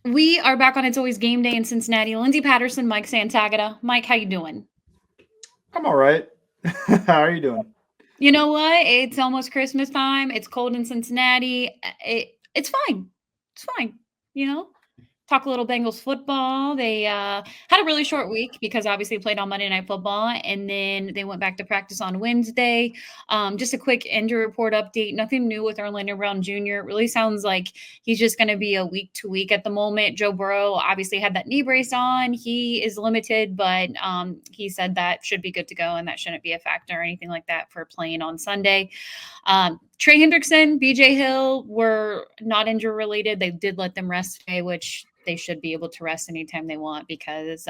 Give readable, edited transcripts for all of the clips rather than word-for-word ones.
We are back on It's Always Game Day in Cincinnati. Lindsay Patterson, Mike Santagata. Mike, how you doing? I'm all right. How are you doing? You know what? It's almost Christmas time. It's cold in Cincinnati. It's fine. It's fine. You know, talk a little Bengals football. They had a really short week because obviously played on Monday Night Football, and then they went back to practice on Wednesday. Just a quick injury report update. Nothing new with Orlando Brown Jr. It really sounds like he's just going to be a week to week at the moment. Joe Burrow obviously had that knee brace on. He is limited, but he said that should be good to go, and that shouldn't be a factor or anything like that for playing on Sunday. Trey Hendrickson, BJ Hill were not injury related. They did let them rest today, which they should be able to rest anytime they want because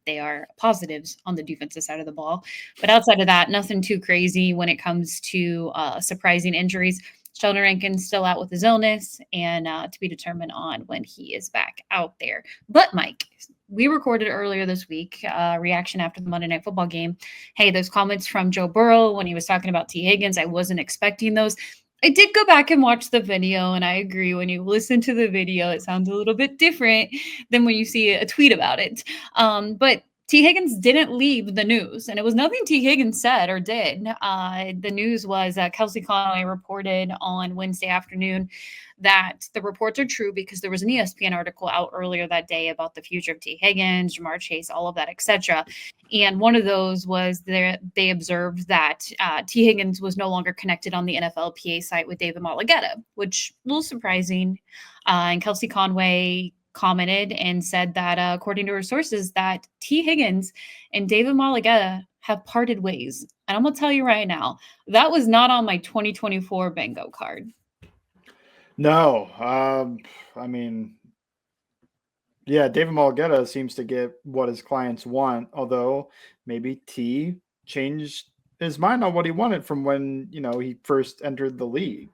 they are positives on the defensive side of the ball. But outside of that, nothing too crazy when it comes to surprising injuries. Sheldon Rankins still out with his illness and to be determined on when he is back out there. But Mike, we recorded earlier this week reaction after the Monday Night Football game. Hey, those comments from Joe Burrow when he was talking about Tee Higgins, I wasn't expecting those. I did go back and watch the video, and I agree. When you listen to the video, it sounds a little bit different than when you see a tweet about it. But Tee Higgins didn't leave the news, and it was nothing Tee Higgins said or did. The news was Kelsey Conway reported on Wednesday afternoon that the reports are true because there was an ESPN article out earlier that day about the future of Tee Higgins, Jamar Chase, all of that, etc. And one of those was they observed that Tee Higgins was no longer connected on the NFLPA site with David Malagueta, which a little surprising. And Kelsey Conway commented and said that according to her sources that Tee Higgins and David Malagueta have parted ways. And I'm going to tell you right now, that was not on my 2024 bingo card. No, I mean, yeah, David Mulgeta seems to get what his clients want, although maybe T changed his mind on what he wanted from when, he first entered the league.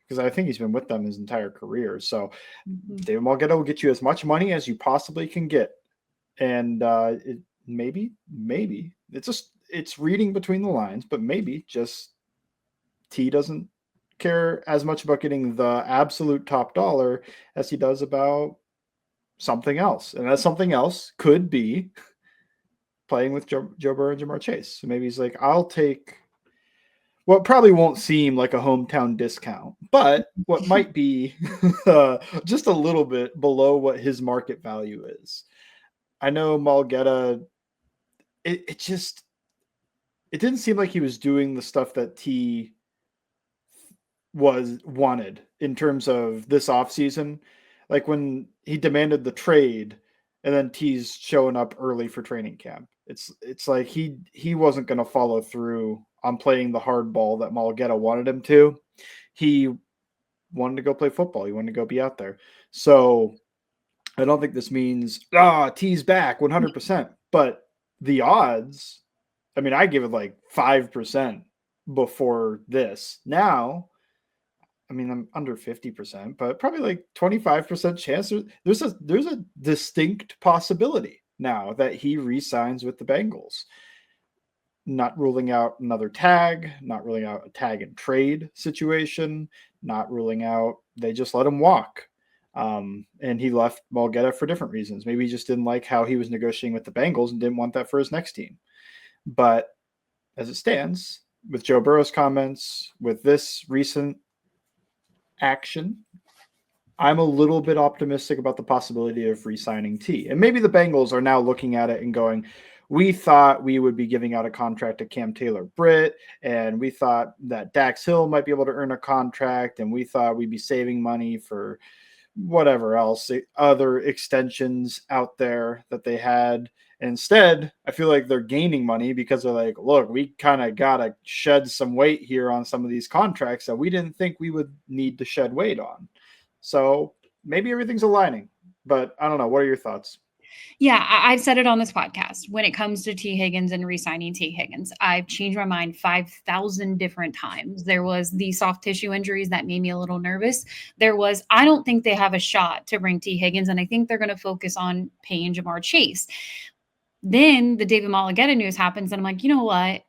Because I think he's been with them his entire career. So Mhm. David Mulgeta will get you as much money as you possibly can get. And maybe it's reading between the lines, but maybe just T doesn't care as much about getting the absolute top dollar as he does about something else. And that something else could be playing with Joe Burrow and Jamar Chase. So maybe he's like, I'll take what probably won't seem like a hometown discount, but what might be just a little bit below what his market value is. I know Malgetta, it just, it didn't seem like he was doing the stuff that T was wanted in terms of this offseason. Like when he demanded the trade and then T's showing up early for training camp. It's like he wasn't going to follow through on playing the hard ball that Malgetta wanted him to. He wanted to go play football. He wanted to go be out there. So I don't think this means T's back 100%, but the odds, I mean, I give it like 5% before this. Now, I mean, I'm under 50%, but probably like 25% chance. There's a distinct possibility now that he re-signs with the Bengals. Not ruling out another tag, not ruling out a tag and trade situation, not ruling out they just let him walk. And he left Malgetta for different reasons. Maybe he just didn't like how he was negotiating with the Bengals and didn't want that for his next team. But as it stands, with Joe Burrow's comments, with this recent action, I'm a little bit optimistic about the possibility of re-signing T. And maybe the Bengals are now looking at it and going, we thought we would be giving out a contract to Cam Taylor Britt, and we thought that Dax Hill might be able to earn a contract, and we thought we'd be saving money for whatever else, other extensions out there that they had. Instead, I feel like they're gaining money because they're like, look, we kind of got to shed some weight here on some of these contracts that we didn't think we would need to shed weight on. So maybe everything's aligning, but I don't know. What are your thoughts? Yeah, I've said it on this podcast. When it comes to Tee Higgins and re-signing Tee Higgins, I've changed my mind 5,000 different times. There was the soft tissue injuries that made me a little nervous. There was, I don't think they have a shot to bring Tee Higgins, and I think they're going to focus on paying Jamar Chase. Then the David Malagueta news happens, and I'm like, you know what?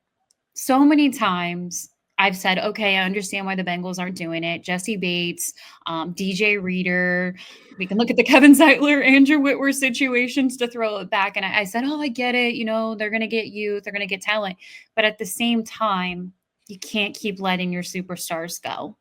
So many times I've said, okay, I understand why the Bengals aren't doing it. Jesse Bates, DJ Reader. We can look at the Kevin Zeitler, Andrew Whitworth situations to throw it back. And I said, oh, I get it. They're going to get youth, they're going to get talent. But at the same time, you can't keep letting your superstars go.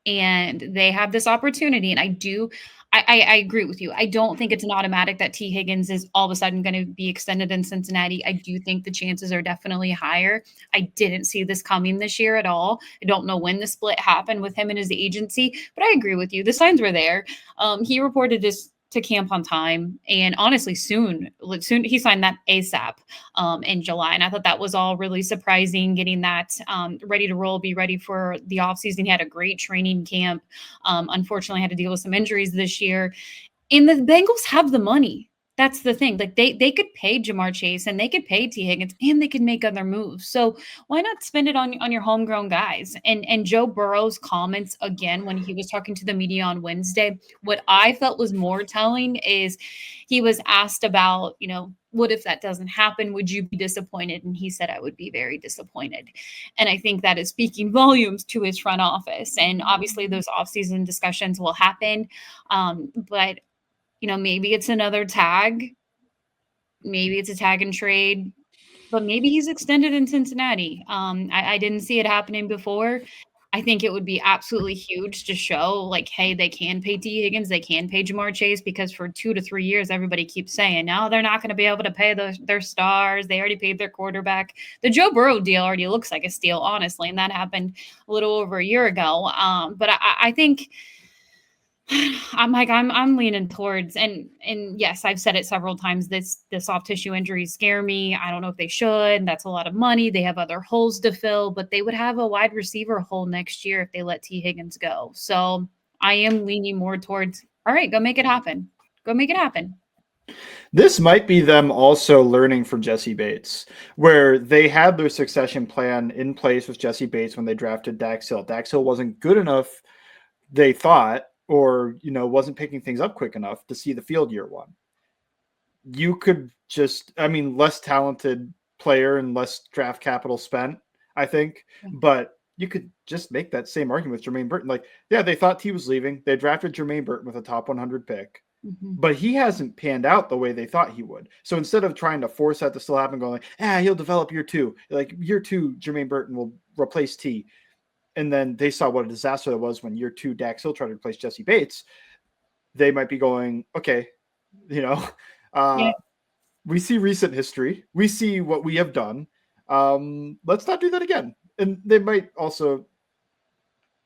And they have this opportunity. And I agree with you. I don't think it's an automatic that Tee Higgins is all of a sudden going to be extended in Cincinnati. I do think the chances are definitely higher. I didn't see this coming this year at all. I don't know when the split happened with him and his agency, but I agree with you. The signs were there. He reported this to camp on time, and honestly, soon he signed that ASAP in July, and I thought that was all really surprising. Getting that ready to roll, be ready for the offseason. He had a great training camp. Unfortunately, had to deal with some injuries this year, and the Bengals have the money. That's the thing. Like they could pay Jamar Chase and they could pay Tee Higgins and they could make other moves. So why not spend it on your homegrown guys? And Joe Burrow's comments again when he was talking to the media on Wednesday, what I felt was more telling is he was asked about, what if that doesn't happen? Would you be disappointed? And he said, I would be very disappointed. And I think that is speaking volumes to his front office. And obviously those offseason discussions will happen. But maybe it's another tag. Maybe it's a tag and trade, but maybe he's extended in Cincinnati. I didn't see it happening before. I think it would be absolutely huge to show, like, hey, they can pay Tee Higgins, they can pay Jamar Chase, because for 2 to 3 years, everybody keeps saying, no, they're not going to be able to pay their stars. They already paid their quarterback. The Joe Burrow deal already looks like a steal, honestly, and that happened a little over a year ago. But I think – I'm leaning towards, and yes, I've said it several times. The soft tissue injuries scare me. I don't know if they should. That's a lot of money. They have other holes to fill, but they would have a wide receiver hole next year if they let Tee Higgins go. So I am leaning more towards, all right, go make it happen. Go make it happen. This might be them also learning from Jesse Bates, where they had their succession plan in place with Jesse Bates when they drafted Dax Hill. Dax Hill wasn't good enough, they thought, or wasn't picking things up quick enough to see the field year one. You could just, less talented player and less draft capital spent, I think, but you could just make that same argument with Jermaine Burton. Like, yeah, they thought T was leaving. They drafted Jermaine Burton with a top 100 pick, but he hasn't panned out the way they thought he would. So instead of trying to force that to still happen, going like, he'll develop year two. Like year two, Jermaine Burton will replace T. And then they saw what a disaster that was when year two Dax Hill tried to replace Jesse Bates. They might be going, okay, we see recent history. We see what we have done. Let's not do that again. And they might also,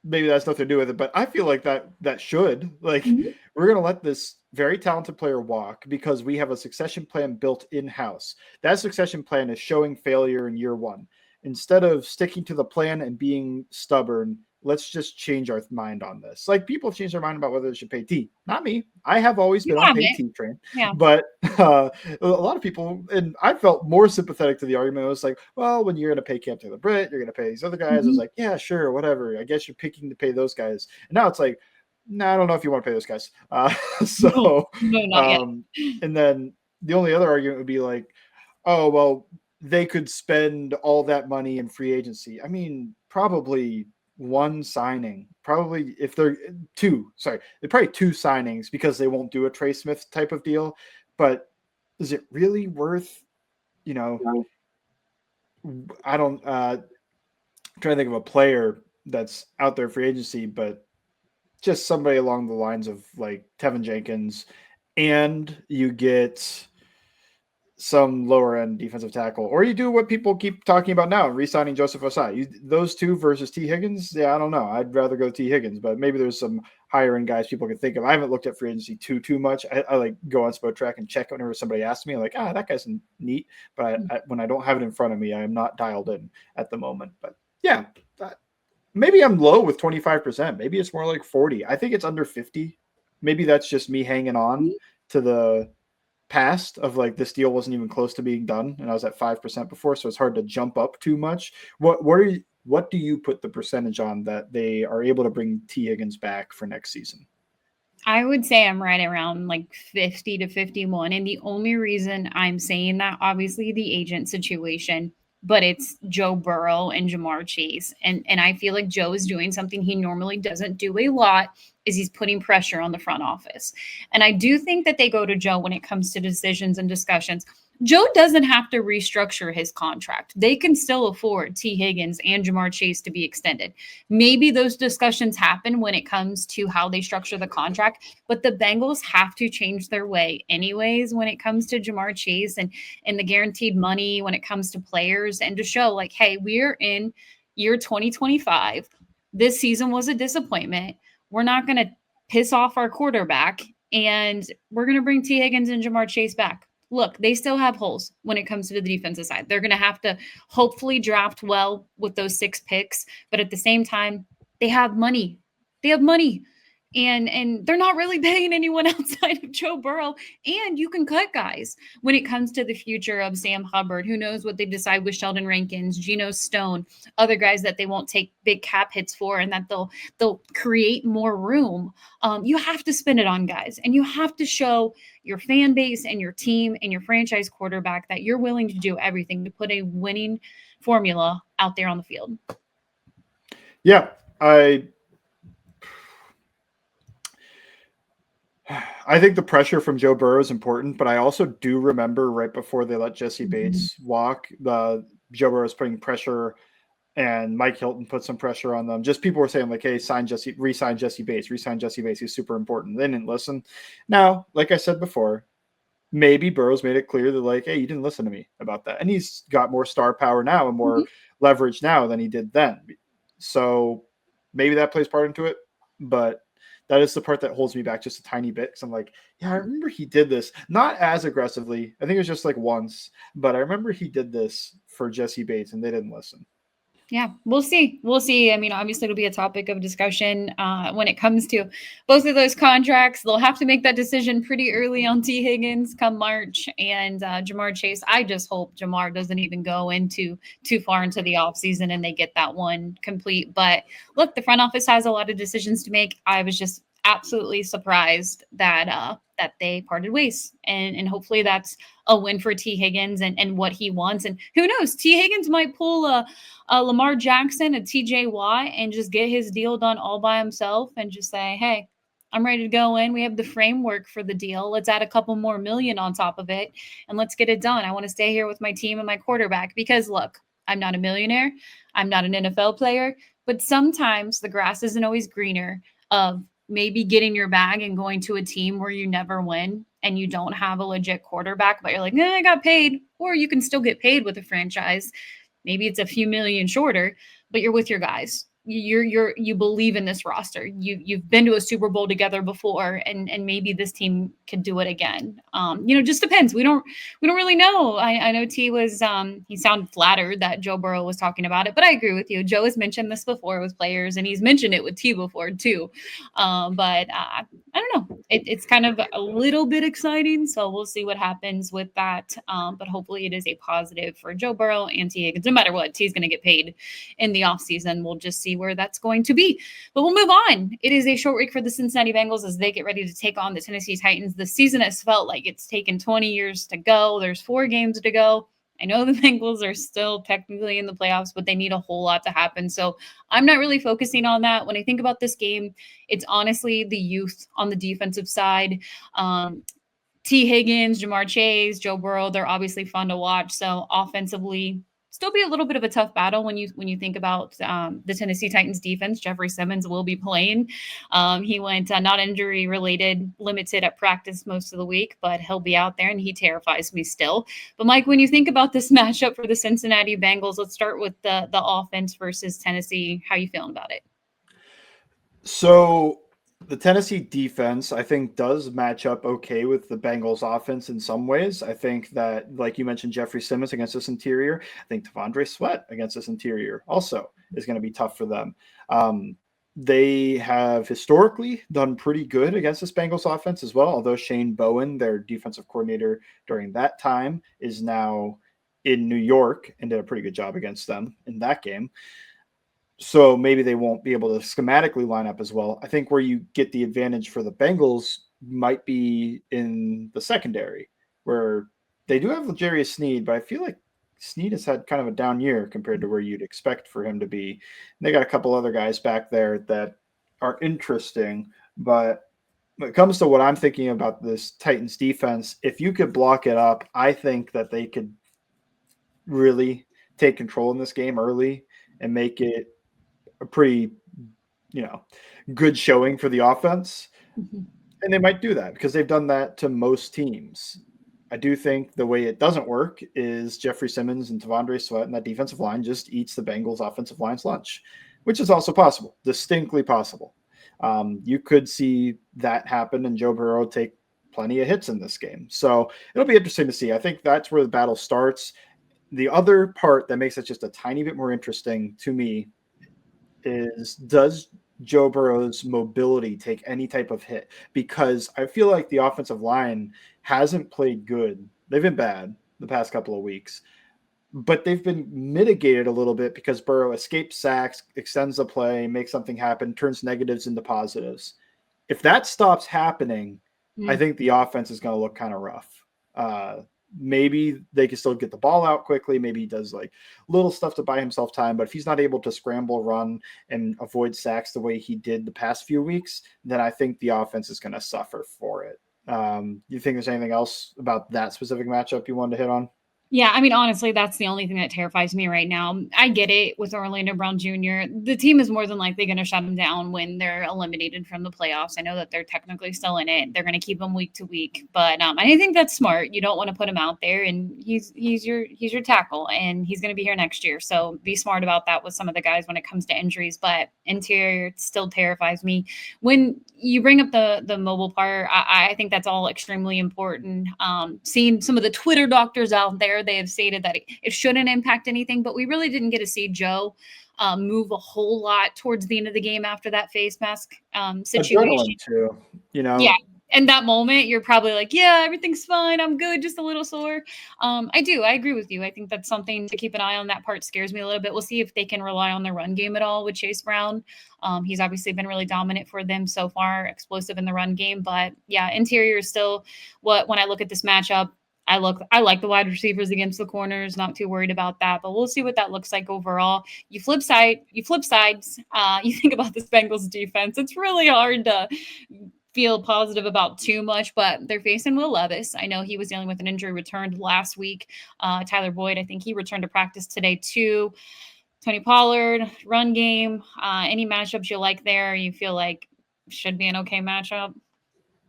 maybe that's nothing to do with it, but I feel like that should. Like, we're going to let this very talented player walk because we have a succession plan built in-house. That succession plan is showing failure in year one. Instead of sticking to the plan and being stubborn, let's just change our mind on this. Like, people change their mind about whether they should pay T. Not me. I have always been on pay T train. Yeah. But a lot of people, and I felt more sympathetic to the argument. It was like, well, when you're going to pay Cam Taylor-Britt, you're going to pay these other guys. I was like, yeah, sure, whatever. I guess you're picking to pay those guys. And now it's like, no, I don't know if you want to pay those guys. No, not yet. And then the only other argument would be like, oh, well, they could spend all that money in free agency. Probably one signing, probably if they're they're probably two signings because they won't do a Trey Smith type of deal. But is it really worth, I don't, I'm trying to think of a player that's out there free agency, but just somebody along the lines of like Tevin Jenkins, and you get some lower end defensive tackle, or you do what people keep talking about now, re-signing Joseph Ossai. Those two versus Tee Higgins. Yeah, I don't know. I'd rather go Tee Higgins, but maybe there's some higher end guys people can think of. I haven't looked at free agency too much. I like go on Spot Track and check whenever somebody asks me, like, that guy's neat. But when I don't have it in front of me, I am not dialed in at the moment. But yeah, maybe I'm low with 25%. Maybe it's more like 40. I think it's under 50. Maybe that's just me hanging on to the past of like this deal wasn't even close to being done, and I was at 5% before, so it's hard to jump up too much. What do you put the percentage on that they are able to bring Tee Higgins back for next season? I would say I'm right around like 50 to 51. And the only reason I'm saying that, obviously the agent situation, but it's Joe Burrow and Jamar Chase. And I feel like Joe is doing something he normally doesn't do a lot, is he's putting pressure on the front office. And I do think that they go to Joe when it comes to decisions and discussions. Joe doesn't have to restructure his contract. They can still afford Tee Higgins and Jamar Chase to be extended. Maybe those discussions happen when it comes to how they structure the contract, but the Bengals have to change their way anyways when it comes to Jamar Chase and the guaranteed money when it comes to players, and to show like, hey, we're in year 2025. This season was a disappointment. We're not going to piss off our quarterback, and we're going to bring Tee Higgins and Jamar Chase back. Look, they still have holes when it comes to the defensive side. They're going to have to hopefully draft well with those 6 picks, but at the same time, they have money. They have money. And they're not really paying anyone outside of Joe Burrow. And you can cut guys when it comes to the future of Sam Hubbard. Who knows what they decide with Sheldon Rankins, Geno Stone, other guys that they won't take big cap hits for, and that they'll create more room. You have to spend it on guys, and you have to show your fan base and your team and your franchise quarterback that you're willing to do everything to put a winning formula out there on the field. Yeah, I think the pressure from Joe Burrow is important, but I also do remember right before they let Jesse Bates walk, Joe Burrow was putting pressure, and Mike Hilton put some pressure on them. Just people were saying like, hey, re-sign Jesse Bates. He's super important. They didn't listen. Now, like I said before, maybe Burrow's made it clear that like, hey, you didn't listen to me about that. And he's got more star power now and more leverage now than he did then. So maybe that plays part into it, but that is the part that holds me back just a tiny bit. Cause I'm like, yeah, I remember he did this, not as aggressively. I think it was just like once, but I remember he did this for Jesse Bates and they didn't listen. Yeah, we'll see. We'll see. I mean, obviously, it'll be a topic of discussion when it comes to both of those contracts. They'll have to make that decision pretty early on Tee Higgins come March, and Jamar Chase. I just hope Jamar doesn't even go into too far into the offseason and they get that one complete. But look, the front office has a lot of decisions to make. I was just absolutely surprised that that they parted ways, and hopefully that's a win for Tee Higgins and what he wants. And who knows, Tee Higgins might pull a Lamar Jackson, a TJ Watt, and just get his deal done all by himself and just say, hey, I'm ready to go in. We have the framework for the deal. Let's add a couple more million on top of it and let's get it done. I want to stay here with my team and my quarterback because look, I'm not a millionaire. I'm not an NFL player, but sometimes the grass isn't always greener of maybe getting your bag and going to a team where you never win and you don't have a legit quarterback, but you're like, I got paid. Or you can still get paid with a franchise. Maybe it's a few million shorter, but you're with your guys. You believe in this roster. You've been to a Super Bowl together before, and maybe this team could do it again. Just depends. We don't really know. I know T was he sounded flattered that Joe Burrow was talking about it, but I agree with you. Joe has mentioned this before with players, and he's mentioned it with T before too. But I don't know. It's kind of a little bit exciting, so we'll see what happens with that. But hopefully, it is a positive for Joe Burrow and Tee Higgins. No matter what, T's going to get paid in the offseason. We'll just see where that's going to be. But we'll move on. It is a short week for the Cincinnati Bengals as they get ready to take on the Tennessee Titans. The season has felt like it's taken 20 years to go. There's 4 games to go. I know the Bengals are still technically in the playoffs, but they need a whole lot to happen. So I'm not really focusing on that. When I think about this game, it's honestly the youth on the defensive side. Tee Higgins, Jamar Chase, Joe Burrow, they're obviously fun to watch. So offensively, still be a little bit of a tough battle when you think about the Tennessee Titans defense. Jeffrey Simmons will be playing. He went not injury related, limited at practice most of the week, but he'll be out there and he terrifies me still. But Mike, when you think about this matchup for the Cincinnati Bengals, let's start with the offense versus Tennessee. How you feeling about it? So the Tennessee defense, I think, does match up okay with the Bengals offense in some ways. I think that, like you mentioned, Jeffrey Simmons against this interior. I think T'Vondre Sweat against this interior also is going to be tough for them. They have historically done pretty good against this Bengals offense as well, although Shane Bowen, their defensive coordinator during that time, is now in New York and did a pretty good job against them in that game. So maybe they won't be able to schematically line up as well. I think where you get the advantage for the Bengals might be in the secondary, where they do have L'Jarius Sneed, but I feel like Snead has had kind of a down year compared to where you'd expect for him to be. And they got a couple other guys back there that are interesting, but when it comes to what I'm thinking about this Titans defense, if you could block it up, I think that they could really take control in this game early and make it a pretty, good showing for the offense. Mhm. And they might do that because they've done that to most teams. I do think the way it doesn't work is Jeffrey Simmons and Tavondre Sweat and that defensive line just eats the Bengals offensive line's lunch, which is also possible, distinctly possible. You could see that happen and Joe Burrow take plenty of hits in this game. So it'll be interesting to see. I think that's where the battle starts. The other part that makes it just a tiny bit more interesting to me is, does Joe Burrow's mobility take any type of hit? Because I feel like the offensive line hasn't played good. They've been bad the past couple of weeks, but they've been mitigated a little bit because Burrow escapes sacks, extends the play, makes something happen, turns negatives into positives. If that stops happening, I Mm. think the offense is going to look kind of rough. Maybe they can still get the ball out quickly. Maybe he does like little stuff to buy himself time. But if he's not able to scramble, run, and avoid sacks the way he did the past few weeks, then I think the offense is going to suffer for it. You think there's anything else about that specific matchup you wanted to hit on? Yeah, I mean, honestly, that's the only thing that terrifies me right now. I get it with Orlando Brown Jr. The team is more than likely going to shut him down when they're eliminated from the playoffs. I know that they're technically still in it. They're going to keep him week to week, but I think that's smart. You don't want to put him out there, and he's your tackle, and he's going to be here next year. So be smart about that with some of the guys when it comes to injuries. But interior still terrifies me. When you bring up the mobile part, I think that's all extremely important. Seeing some of the Twitter doctors out there, they have stated that it shouldn't impact anything, but we really didn't get to see Joe move a whole lot towards the end of the game after that face mask situation. Adrenaline too. Yeah. In that moment, you're probably like, yeah, everything's fine. I'm good, just a little sore. I agree with you. I think that's something to keep an eye on. That part scares me a little bit. We'll see if they can rely on the run game at all with Chase Brown. He's obviously been really dominant for them so far, explosive in the run game. But yeah, interior is still when I look at this matchup, I like the wide receivers against the corners, not too worried about that. But we'll see what that looks like overall. You flip sides, you think about this Bengals defense. It's really hard to feel positive about too much, but they're facing Will Levis. I know he was dealing with an injury, returned last week. Tyler Boyd, I think he returned to practice today too. Tony Pollard, run game. Any matchups you like there? You feel like should be an okay matchup?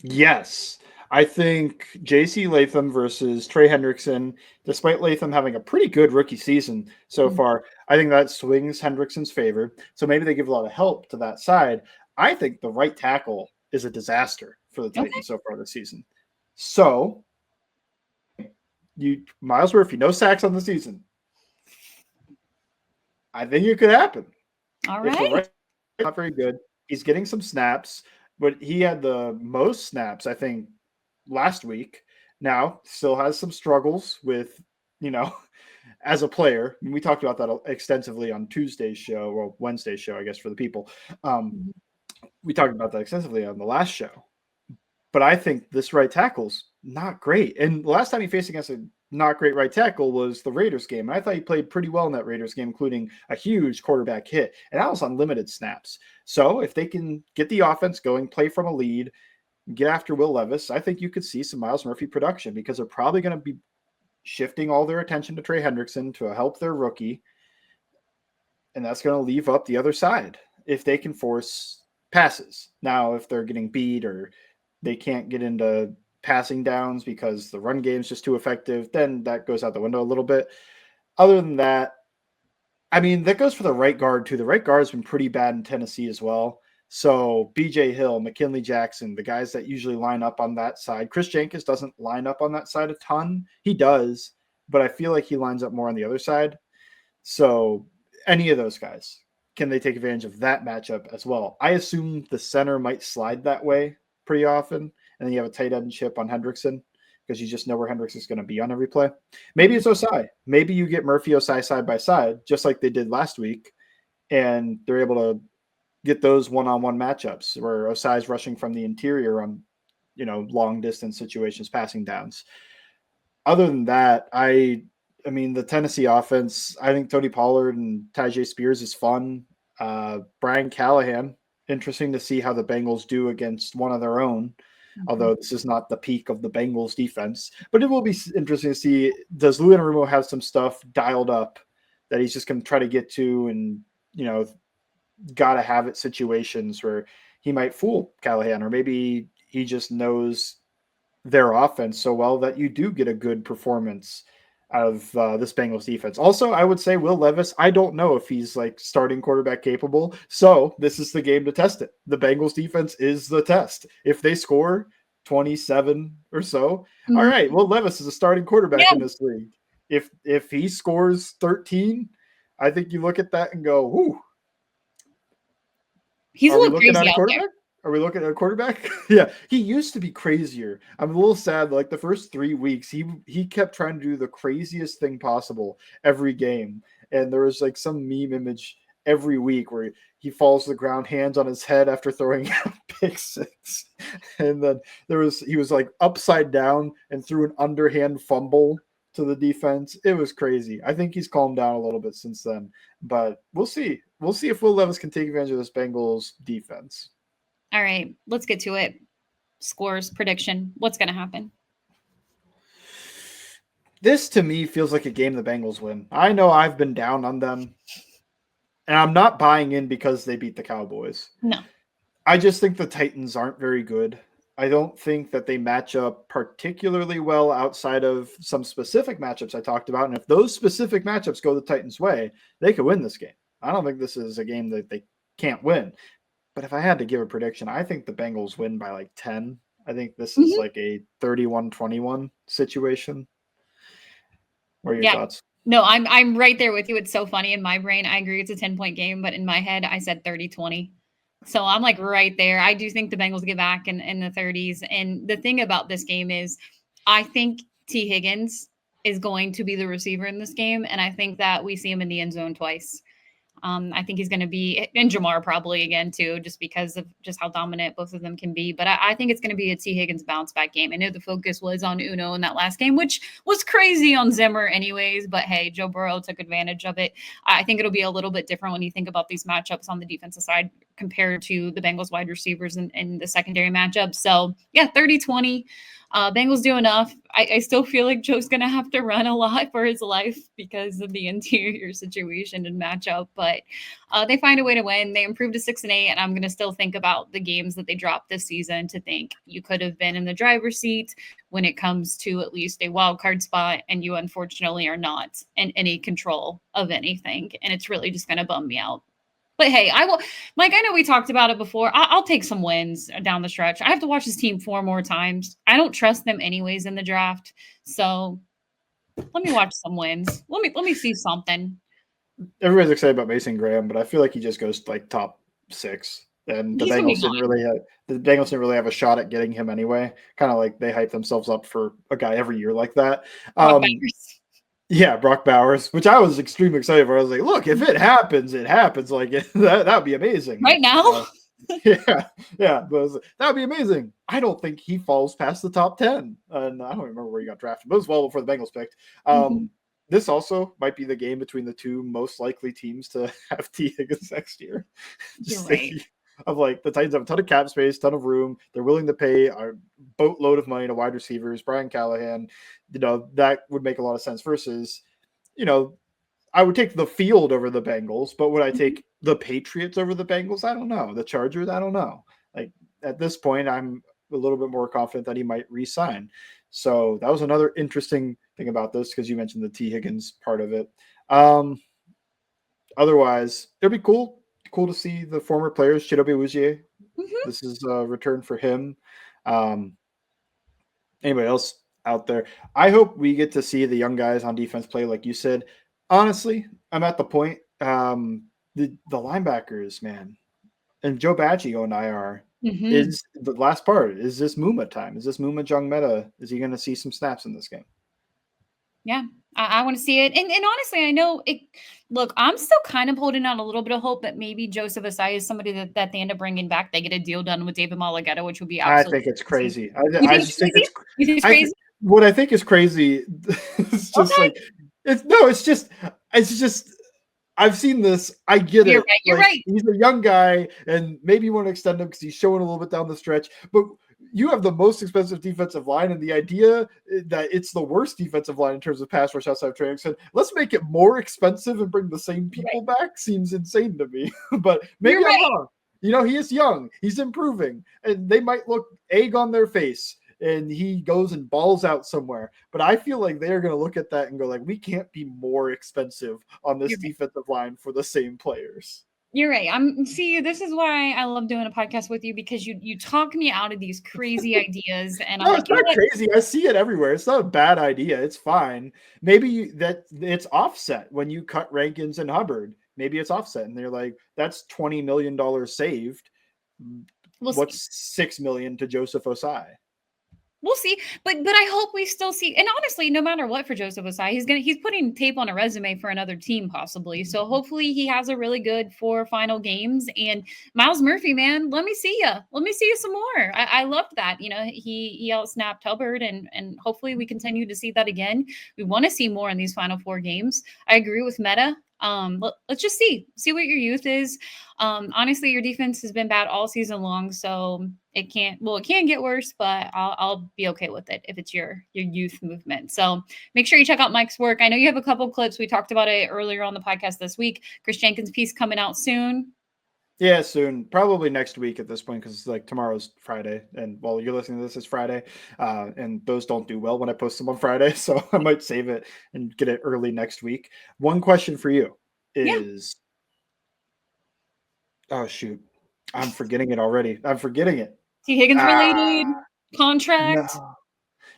Yes. I think JC Latham versus Trey Hendrickson, despite Latham having a pretty good rookie season so Mhm. far, I think that swings Hendrickson's favor. So maybe they give a lot of help to that side. I think the right tackle is a disaster for the Okay. Titans so far this season. So Miles Murphy, no sacks on the season. I think it could happen. All If the right. right not very good, he's getting some snaps, but he had the most snaps, I think, last week. Now, still has some struggles with, you know, as a player. And we talked about that extensively on Tuesday's show, or Wednesday's show, I guess, for the people. Mhm. We talked about that extensively on the last show. But I think this right tackle's not great. And the last time he faced against a not great right tackle was the Raiders game. And I thought he played pretty well in that Raiders game, including a huge quarterback hit. And that was on limited snaps. So if they can get the offense going, play from a lead, get after Will Levis, I think you could see some Miles Murphy production because they're probably going to be shifting all their attention to Trey Hendrickson to help their rookie. And that's going to leave up the other side if they can force passes. Now, if they're getting beat or they can't get into passing downs because the run game is just too effective, then that goes out the window a little bit. Other than that, I mean, that goes for the right guard too. The right guard has been pretty bad in Tennessee as well. So BJ Hill, McKinley Jackson, the guys that usually line up on that side. Chris Jenkins doesn't line up on that side a ton. He does, but I feel like he lines up more on the other side. So any of those guys, can they take advantage of that matchup as well? I assume the center might slide that way pretty often, and then you have a tight end chip on Hendrickson because you just know where Hendrickson's going to be on every play. Maybe it's Osai. Maybe you get Murphy Osai side by side, just like they did last week, and they're able to get those one-on-one matchups where Osai's rushing from the interior on, long distance situations, passing downs. Other than that, I I mean, the Tennessee offense, I think Tony Pollard and Tyjae Spears is fun. Brian Callahan, interesting to see how the Bengals do against one of their own, although this is not the peak of the Bengals defense. But it will be interesting to see, does Lou Anarumo have some stuff dialed up that he's just going to try to get to, and, got to have it situations where he might fool Callahan, or maybe he just knows their offense so well that you do get a good performance out of this Bengals defense. Also, I would say Will Levis, I don't know if he's like starting quarterback capable. So this is the game to test it. The Bengals defense is the test. If they score 27 or so, all right, Will Levis is a starting quarterback in this league. If he scores 13, I think you look at that and go, whoo. He's a little crazy out there. Are we looking at a quarterback? Yeah, he used to be crazier. I'm a little sad. Like the first 3 weeks, he kept trying to do the craziest thing possible every game. And there was like some meme image every week where he falls to the ground, hands on his head after throwing a pick six. And then he was like upside down and threw an underhand fumble to the defense. It was crazy. I think he's calmed down a little bit since then. But we'll see. We'll see if Will Levis can take advantage of this Bengals defense. All right, let's get to it. Scores, prediction. What's going to happen? This, to me, feels like a game the Bengals win. I know I've been down on them, and I'm not buying in because they beat the Cowboys. No. I just think the Titans aren't very good. I don't think that they match up particularly well outside of some specific matchups I talked about. And if those specific matchups go the Titans' way, they could win this game. I don't think this is a game that they can't win. But if I had to give a prediction, I think the Bengals win by like 10. I think this is like a 31-21 situation. What are your thoughts? No, I'm right there with you. It's so funny. In my brain, I agree it's a 10-point game, but in my head, I said 30-20. So I'm like right there. I do think the Bengals get back in the 30s. And the thing about this game is I think Tee Higgins is going to be the receiver in this game. And I think that we see him in the end zone twice. I think he's going to be, and Jamar probably again too, just because of just how dominant both of them can be. But I think it's going to be a Tee Higgins bounce back game. I know the focus was on Uno in that last game, which was crazy on Zimmer anyways. But hey, Joe Burrow took advantage of it. I think it'll be a little bit different when you think about these matchups on the defensive side compared to the Bengals wide receivers in the secondary matchup. So yeah, 30-20. Bengals do enough. I still feel like Joe's going to have to run a lot for his life because of the interior situation and matchup, but they find a way to win. They improved to 6-8, and I'm going to still think about the games that they dropped this season to think you could have been in the driver's seat when it comes to at least a wild card spot, and you unfortunately are not in any control of anything, and it's really just going to bum me out. But hey, I will, Mike, I know we talked about it before. I'll take some wins down the stretch. I have to watch this team 4 more times. I don't trust them anyways in the draft. So let me watch some wins. Let me see something. Everybody's excited about Mason Graham, but I feel like he just goes like top 6. And the Bengals didn't really have a shot at getting him anyway. Kind of like they hype themselves up for a guy every year like that. Yeah, Brock Bowers, which I was extremely excited for. I was like, look, if it happens, it happens. Like that would be amazing. Right now? Yeah. But that would be amazing. I don't think he falls past the top 10. And I don't remember where he got drafted, but it was well before the Bengals picked. This also might be the game between the two most likely teams to have Tee Higgins next year. Just right. Of like the Titans have a ton of cap space, ton of room. They're willing to pay a boatload of money to wide receivers. Brian Callahan, that would make a lot of sense versus, I would take the field over the Bengals, but would I take the Patriots over the Bengals? I don't know. The Chargers? I don't know. Like at this point, I'm a little bit more confident that he might re-sign. So that was another interesting thing about this because you mentioned the Tee Higgins part of it. Otherwise, it'll be cool to see the former players. Chidobe Awuzie. This is a return for him. Anybody else out there? I hope we get to see the young guys on defense play like you said. Honestly, I'm at the point, the linebackers, man, and Joe Badgie going to IR is the last part. Is this Muma time? Is this Muma Jungmeta? Is he going to see some snaps in this game? Yeah, I want to see it. And honestly, I know it. Look, I'm still kind of holding on a little bit of hope that maybe Joseph Asai is somebody that they end up bringing back. They get a deal done with David Malagueta, which would be absolutely. I think it's crazy. You think it's crazy? What I think is crazy is just It's just I've seen this. I get You're it. right. You're Like, right. he's a young guy, and maybe you want to extend him because he's showing a little bit down the stretch. But you have the most expensive defensive line, and the idea that it's the worst defensive line in terms of pass rush outside of Trey Hendrickson, let's make it more expensive and bring the same people back seems insane to me. But maybe You're I'm right. wrong. He is young. He's improving, and they might look egg on their face. And he goes and balls out somewhere. But I feel like they're going to look at that and go like, we can't be more expensive on this You're right. defensive line for the same players. You're right. See, this is why I love doing a podcast with you, because you talk me out of these crazy ideas, and I'm No, like, it's you know not what? crazy. I see it everywhere. It's not a bad idea. It's fine. Maybe that it's offset when you cut Rankins and Hubbard. Maybe it's offset, and they're like, that's $20 million saved. We'll see. What's $6 million to Joseph Osai? We'll see, but I hope we still see. And honestly, no matter what for Joseph Osai, he's putting tape on a resume for another team possibly. So hopefully he has a really good 4 final games. And Miles Murphy, man, let me see you. Let me see you some more. I loved that. You know, he outsnapped Hubbard, and hopefully we continue to see that again. We want to see more in these final 4 games. I agree with Meta. Let's just see what your youth is. Honestly, your defense has been bad all season long, so it can get worse, but I'll be okay with it if it's your youth movement. So make sure you check out Mike's work. I know you have a couple clips. We talked about it earlier on the podcast this week. Chris Jenkins' piece coming out soon. Yeah, soon. Probably next week at this point, because like tomorrow's Friday, and while you're listening to this, it's Friday, and those don't do well when I post them on Friday, so I might save it and get it early next week. One question for you is, oh shoot, I'm forgetting it already. I'm forgetting it. Tee Higgins related Ah, contract.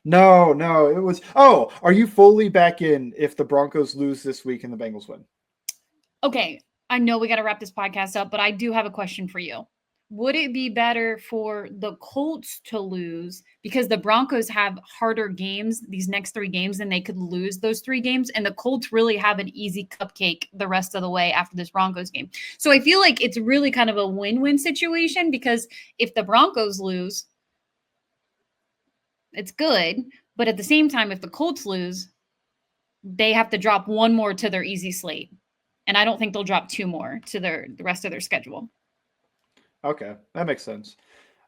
no. It was. Oh, are you fully back in if the Broncos lose this week and the Bengals win? Okay, I know we got to wrap this podcast up, but I do have a question for you. Would it be better for the Colts to lose because the Broncos have harder games these next 3 games, and they could lose those 3 games, and the Colts really have an easy cupcake the rest of the way after this Broncos game? So I feel like it's really kind of a win-win situation, because if the Broncos lose, it's good, but at the same time, if the Colts lose, they have to drop 1 more to their easy slate. And I don't think they'll drop 2 more to the rest of their schedule. Okay, that makes sense.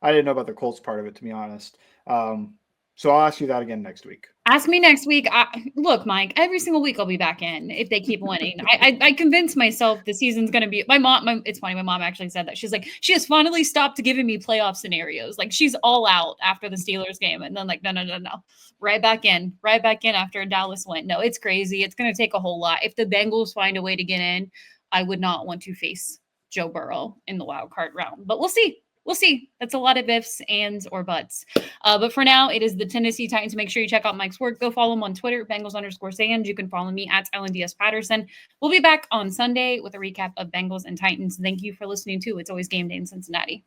I didn't know about the Colts part of it, to be honest. So I'll ask you that again next week. Ask me next week. Look, Mike, every single week I'll be back in if they keep winning. I convinced myself the season's going to be – it's funny. My mom actually said that. She's like, she has finally stopped giving me playoff scenarios. Like, she's all out after the Steelers game. And then like, no. Right back in after a Dallas win. No, it's crazy. It's going to take a whole lot. If the Bengals find a way to get in, I would not want to face Joe Burrow in the wild card round. But we'll see. We'll see. That's a lot of ifs, ands, or buts. But for now, it is the Tennessee Titans. Make sure you check out Mike's work. Go follow him on Twitter, Bengals_Sands. You can follow me at LNDS Patterson. We'll be back on Sunday with a recap of Bengals and Titans. Thank you for listening to It's Always Game Day in Cincinnati.